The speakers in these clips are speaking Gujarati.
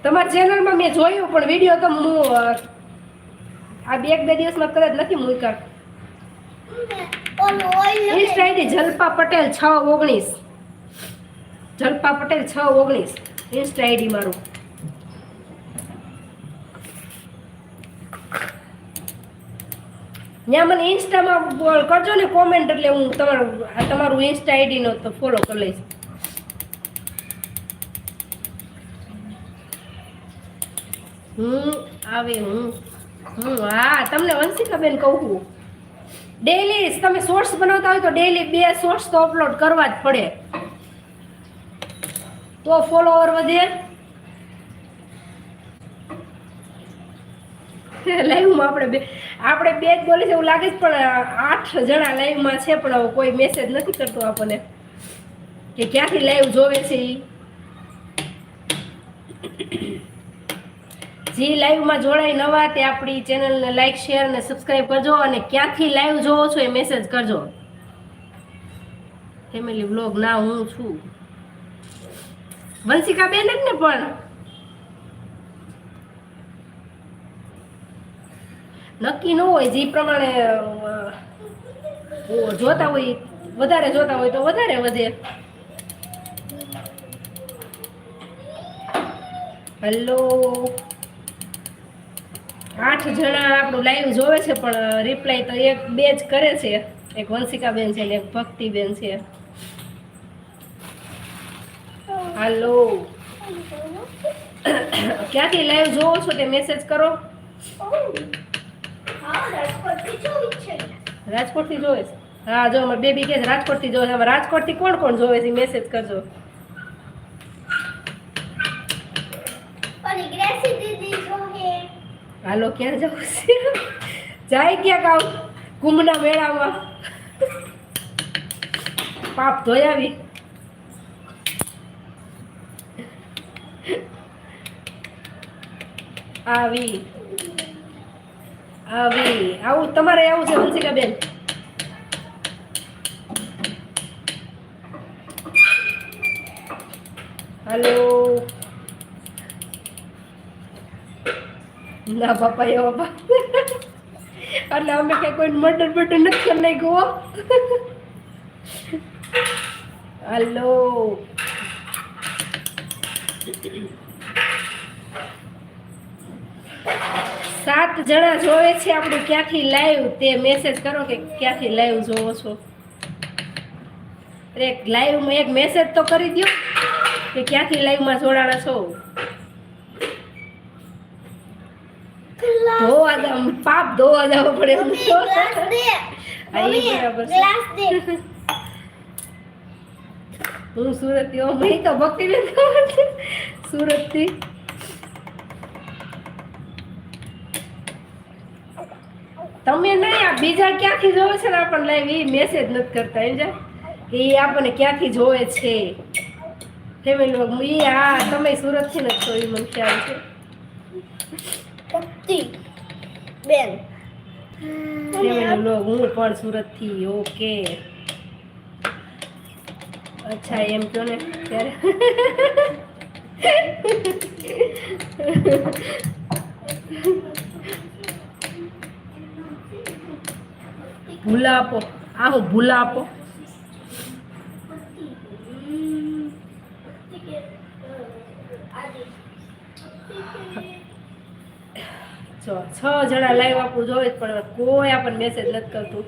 તમારી ચેનલમાં મેં જોયું પણ વિડીયો તો હું આ બે દિવસમાં કદાચ નથી મૂક્યા. Insta ID Jalpa Patel 619. Jalpa Patel 619 Insta ID મારું. ત્યાં મને ઇન્સ્ટામાં કરજો ને કોમેન્ટ, એટલે હું તમારું ઇન્સ્ટા આઈડી નો તો ફોલો કરી લઈશ. હા તમને વંશિકાબેન કહું છું, ડેઈલી તમે શોર્ટ્સ બનાવતા હોય તો ડેઈલી 2 શોર્ટ્સ તો અપલોડ કરવા જ પડે, તો ફોલોવર વધે. લાઈવમાં આપણે બે જ બોલી છે એવું લાગે છે, પણ 8 જણા લાઈવમાં છે, પણ કોઈ મેસેજ નથી કરતો આપણને કે ક્યાંથી લાઈવ જોવે છે. જે લાઈવમાં જોડાઈ નવા તે આપણી ચેનલને લાઈક શેર અને સબસ્ક્રાઇબ કરજો, અને ક્યાંથી લાઈવ જોવો છો એ મેસેજ કરજો. ફેમિલી વ્લોગ ના હું છું વંશિકાબેન જ ને, પણ નક્કી ન હોય જે પ્રમાણે જોતા હોય, વધારે જોતા હોય તો વધારે વધે. હેલો, 8 જણા આપણું લાઈવ જોવે છે, પણ રિપ્લાય તો 1-2 જ કરે છે. એક વંશિકાબેન છે ને એક ભક્તિબેન છે. હાલો, ક્યાંથી લાઈવ જોવો છો તે મેસેજ કરો. રાજકોટ થી જોવે છે? હા, જો અમારે બેબી કે રાજકોટ થી જોવે છે. રાજકોટ થી કોણ કોણ જોવે છે મેસેજ કરજો. હાલો, ક્યાં જવું છે? જાય ક્યાં ગાવ કુંભના મેળામાં પાપ ધોઈ આવી. આવું તમારે આવું છે વંશિકાબેન? હાલો, ના બાપા એવા બાપા, એટલે અમે કઈ કોઈ મર્ડર બર્ડર નથી કરી નાખ્યું. હાલો, 7 જણા જોવે છે આપણું ક્યાંથી લાઈવ તે મેસેજ કરો કે ક્યાંથી લાઈવ જોવો છો. એક લાઈવમાં એક મેસેજ તો કરી દો કે ક્યાંથી લાઈવમાં જોડાણા છો. પાપ ધોવા જવો પડે. હું સુરત થી, નહીં તો ભક્તિબેન ખબર છે સુરત થી. તમે નહીં, આ બીજા ક્યાંથી જોવે છે ને આપણને લાઈવ, એ મેસેજ નથી કરતા એમ જાય કે એ આપણને ક્યાંથી જોવે છે. ફેમિલી હા, તમે સુરત થી ને તો એ મને ખ્યાલ છે. બેન હું પણ સુરત થી. ઓકે, અચ્છા એમ કહો ને ત્યારે. ભૂલા આપો, હું ભૂલા આપો. જો 6 જણા લાઈવ આપવું જોવે, પણ કોઈ આપણને મેસેજ નથી કરતું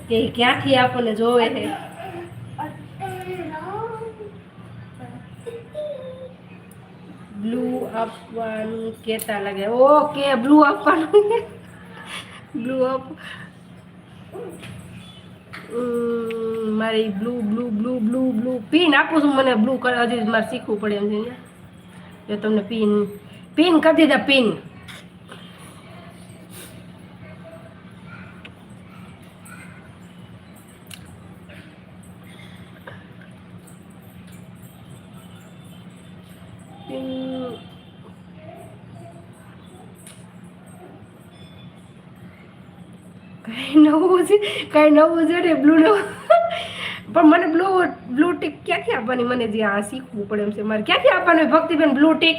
કે ક્યાંથી આપણને જોવે છે. બ્લુ આપવાનું કેતા લાગે. ઓકે, બ્લુ આપવાનું. બ્લુ આપ મારી blue blue blue blue blue pin આપું છું. મને બ્લુ કલર હજી મારે શીખવું પડે એમ છે. જો તમને પિન કરી દીધા. પિન કઈ નવું છે ને બ્લુ નવું. પણ મને બ્લુ ટીક ક્યાંથી આપવાની, મને જે આ શીખવું પડે એમ છે. મારે ક્યાંથી આપવાનું ભક્તિબેન બ્લુ ટીક?